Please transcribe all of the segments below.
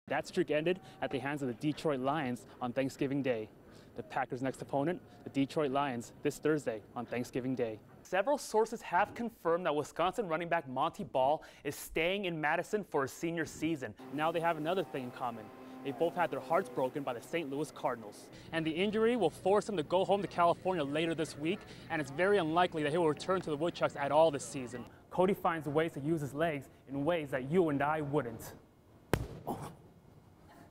That streak ended at the hands of the Detroit Lions on Thanksgiving Day. The Packers' next opponent, the Detroit Lions, this Thursday on Thanksgiving Day. Several sources have confirmed that Wisconsin running back Monty Ball is staying in Madison for his senior season. Now they have another thing in common. They both had their hearts broken by the St. Louis Cardinals. And the injury will force him to go home to California later this week, and it's very unlikely that he will return to the Woodchucks at all this season. Cody finds ways to use his legs in ways that you and I wouldn't. Oh,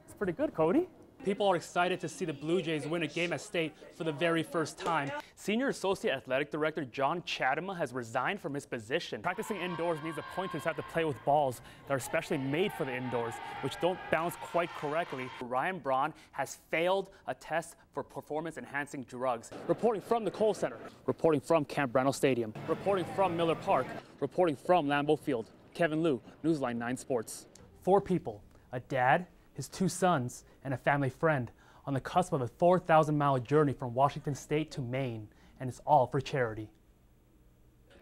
it's pretty good, Cody. People are excited to see the Blue Jays win a game at state for the very first time. Senior Associate Athletic Director John Chatema has resigned from his position. Practicing indoors means the pointers have to play with balls that are specially made for the indoors, which don't bounce quite correctly. Ryan Braun has failed a test for performance-enhancing drugs. Reporting from the Kohl Center, reporting from Camp Brownell Stadium, reporting from Miller Park, reporting from Lambeau Field, Kevin Liu, Newsline 9 Sports. 4 people, a dad, his 2 sons, and a family friend on the cusp of a 4,000-mile journey from Washington State to Maine, and it's all for charity.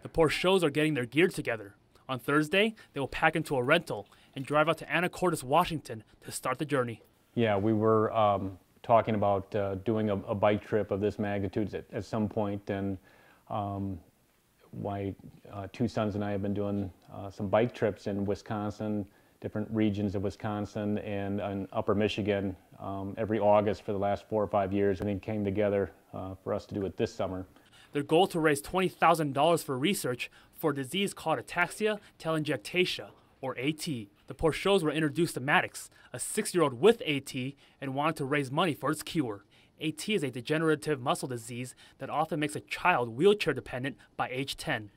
The Pourchots are getting their gear together. On Thursday, they will pack into a rental and drive out to Anacortes, Washington to start the journey. Yeah, we were talking about doing a bike trip of this magnitude at some point, and my 2 sons and I have been doing some bike trips in Wisconsin, different regions of Wisconsin and in Upper Michigan every August for the last 4 or 5 years, and then came together for us to do it this summer. Their goal to raise $20,000 for research for a disease called ataxia-telangiectasia, or AT. The Pourchots were introduced to Maddox, a 6-year-old with AT, and wanted to raise money for its cure. AT is a degenerative muscle disease that often makes a child wheelchair dependent by age 10.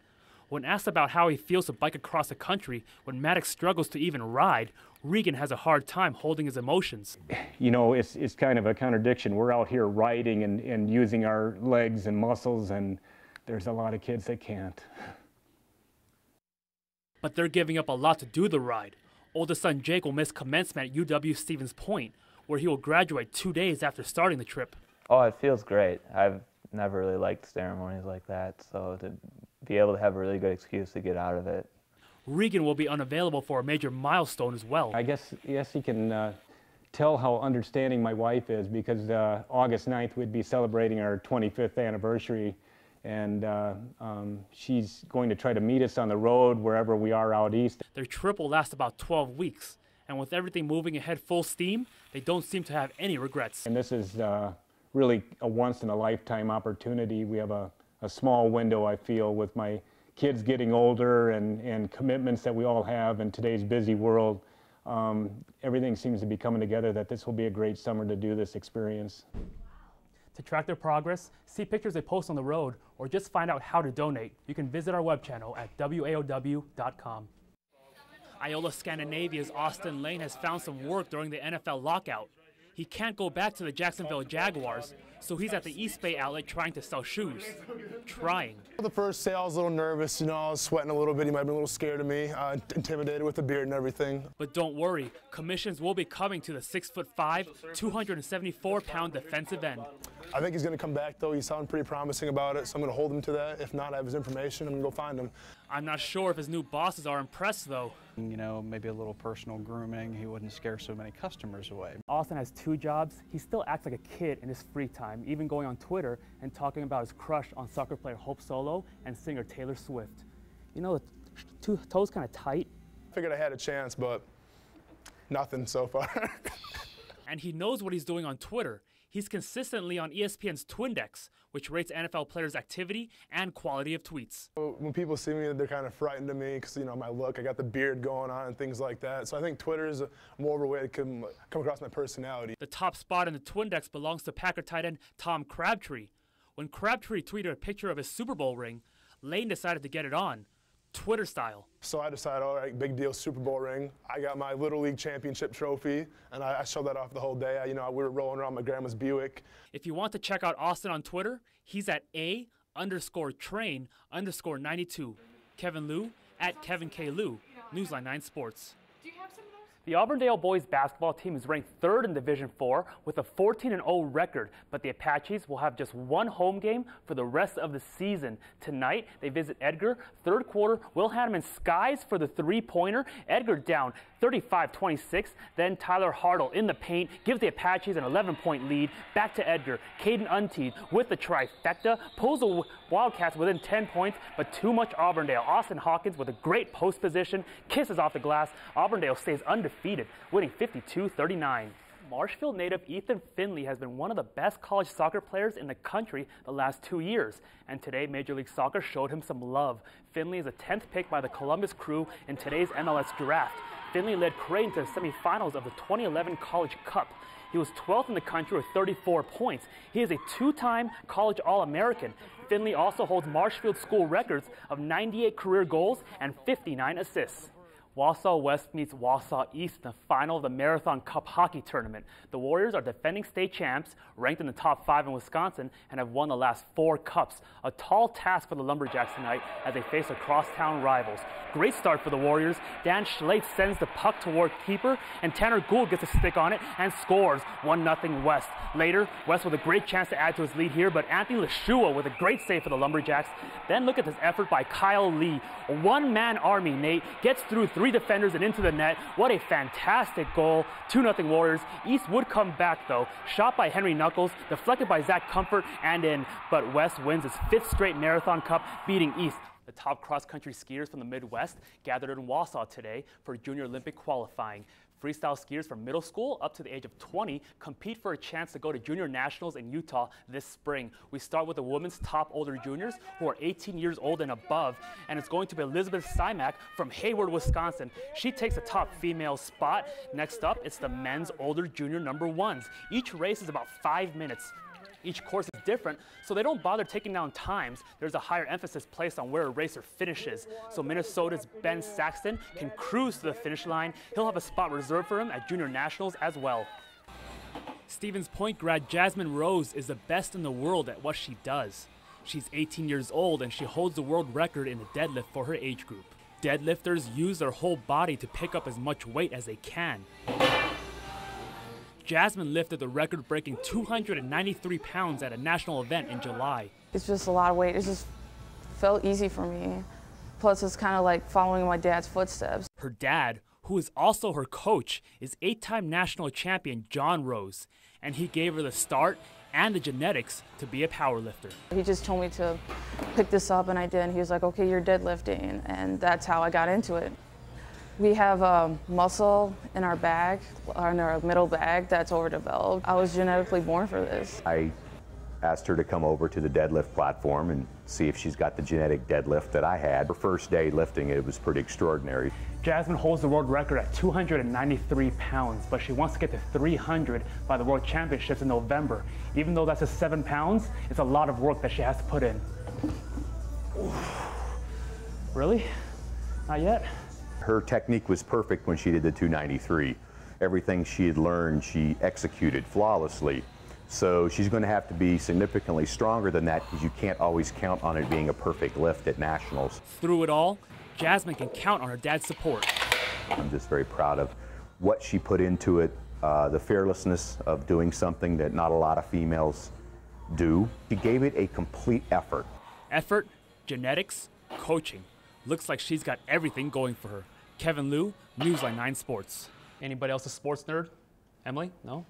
When asked about how he feels to bike across the country when Maddox struggles to even ride, Regan has a hard time holding his emotions. You know, it's kind of a contradiction. We're out here riding and using our legs and muscles, and there's a lot of kids that can't. But they're giving up a lot to do the ride. Oldest son Jake will miss commencement at UW-Stevens Point, where he will graduate 2 days after starting the trip. Oh, it feels great. I've never really liked ceremonies like that, so to be able to have a really good excuse to get out of it. Regan will be unavailable for a major milestone as well. I guess you can tell how understanding my wife is, because August 9th we'd be celebrating our 25th anniversary, and she's going to try to meet us on the road wherever we are out east. Their trip will last about 12 weeks, and with everything moving ahead full steam, they don't seem to have any regrets. And this is really a once-in-a-lifetime opportunity. We have a small window, I feel, with my kids getting older and commitments that we all have in today's busy world. Everything seems to be coming together that this will be a great summer to do this experience. To track their progress, see pictures they post on the road, or just find out how to donate, you can visit our web channel at waow.com. Iola-Scandinavia's Austen Lane has found some work during the NFL lockout. He can't go back to the Jacksonville Jaguars, so he's at the Eastbay outlet trying to sell shoes. Trying. The first sale, I was a little nervous, you know, I was sweating a little bit. He might have been a little scared of me, intimidated with the beard and everything. But don't worry, commissions will be coming to the 6'5", 274-pound defensive end. I think he's going to come back, though. He's sounding pretty promising about it, so I'm going to hold him to that. If not, I have his information. I'm going to go find him. I'm not sure if his new bosses are impressed, though. You know, maybe a little personal grooming. He wouldn't scare so many customers away. Austen has 2 jobs. He still acts like a kid in his free time, even going on Twitter and talking about his crush on soccer player Hope Solo and singer Taylor Swift. You know, the 2 toes kind of tight. I figured I had a chance, but nothing so far. And he knows what he's doing on Twitter. He's consistently on ESPN's Twindex, which rates NFL players' activity and quality of tweets. When people see me, they're kind of frightened of me because, you know, my look, I got the beard going on and things like that. So I think Twitter is more of a way to come across my personality. The top spot in the Twindex belongs to Packer tight end Tom Crabtree. When Crabtree tweeted a picture of his Super Bowl ring, Lane decided to get it on, Twitter style. So I decided, all right, big deal, Super Bowl ring. I got my Little League championship trophy, and I showed that off the whole day. You know, we were rolling around my grandma's Buick. If you want to check out Austen on Twitter, he's at _train_92. Kevin Liu at Kevin K. Liu, Newsline 9 Sports. The Auburndale boys basketball team is ranked 3rd in Division IV with a 14-0 record, but the Apaches will have just 1 home game for the rest of the season. Tonight, they visit Edgar. 3rd quarter, Will Hanneman skies for the 3-pointer. Edgar down 35-26. Then Tyler Hartle in the paint gives the Apaches an 11-point lead. Back to Edgar. Caden Unteed with the trifecta pulls the Wildcats within 10 points, but too much Auburndale. Austin Hawkins with a great post position, kisses off the glass. Auburndale stays undefeated, winning 52-39. Marshfield native Ethan Finley has been one of the best college soccer players in the country the last 2 years, and today Major League Soccer showed him some love. Finley is a 10th pick by the Columbus Crew in today's MLS draft. Finley led Creighton to the semifinals of the 2011 College Cup. He was 12th in the country with 34 points. He is a two-time college All-American. Finley also holds Marshfield school records of 98 career goals and 59 assists. Wausau West meets Wausau East in the final of the Marathon Cup hockey tournament. The Warriors are defending state champs, ranked in the top 5 in Wisconsin, and have won the last 4 cups. A tall task for the Lumberjacks tonight as they face their crosstown rivals. Great start for the Warriors. Dan Schlate sends the puck toward keeper, and Tanner Gould gets a stick on it and scores 1-0 West. Later, West with a great chance to add to his lead here, but Anthony Lashua with a great save for the Lumberjacks. Then look at this effort by Kyle Lee. A one-man army, Nate, gets through 3 defenders and into the net. What a fantastic goal. 2-0 Warriors. East would come back though. Shot by Henry Knuckles, deflected by Zach Comfort, and in. But West wins its 5th straight Marathon Cup, beating East. The top cross-country skiers from the Midwest gathered in Wausau today for Junior Olympic qualifying. Freestyle skiers from middle school up to the age of 20 compete for a chance to go to Junior Nationals in Utah this spring. We start with the women's top older juniors who are 18 years old and above, and it's going to be Elizabeth Simak from Hayward, Wisconsin. She takes the top female spot. Next up, it's the men's older junior number 1s. Each race is about 5 minutes. Each course is different, so they don't bother taking down times. There's a higher emphasis placed on where a racer finishes. So Minnesota's Ben Saxton can cruise to the finish line. He'll have a spot reserved for him at Junior Nationals as well. Stevens Point grad Jasmine Rose is the best in the world at what she does. She's 18 years old and she holds the world record in the deadlift for her age group. Deadlifters use their whole body to pick up as much weight as they can. Jasmine lifted the record-breaking 293 pounds at a national event in July. It's just a lot of weight. It just felt easy for me. Plus, it's kind of like following my dad's footsteps. Her dad, who is also her coach, is 8-time national champion John Rose, and he gave her the start and the genetics to be a powerlifter. He just told me to pick this up, and I did. And he was like, okay, you're deadlifting, and that's how I got into it. We have muscle in our bag, in our middle bag, that's overdeveloped. I was genetically born for this. I asked her to come over to the deadlift platform and see if she's got the genetic deadlift that I had. Her first day lifting it was pretty extraordinary. Jasmine holds the world record at 293 pounds, but she wants to get to 300 by the World Championships in November. Even though that's just 7 pounds, it's a lot of work that she has to put in. Really? Not yet? Her technique was perfect when she did the 293. Everything she had learned, she executed flawlessly. So she's going to have to be significantly stronger than that because you can't always count on it being a perfect lift at nationals. Through it all, Jasmine can count on her dad's support. I'm just very proud of what she put into it, the fearlessness of doing something that not a lot of females do. She gave it a complete effort. Effort, genetics, coaching. Looks like she's got everything going for her. Kevin Liu, Newsline 9 Sports. Anybody else a sports nerd? Emily? No?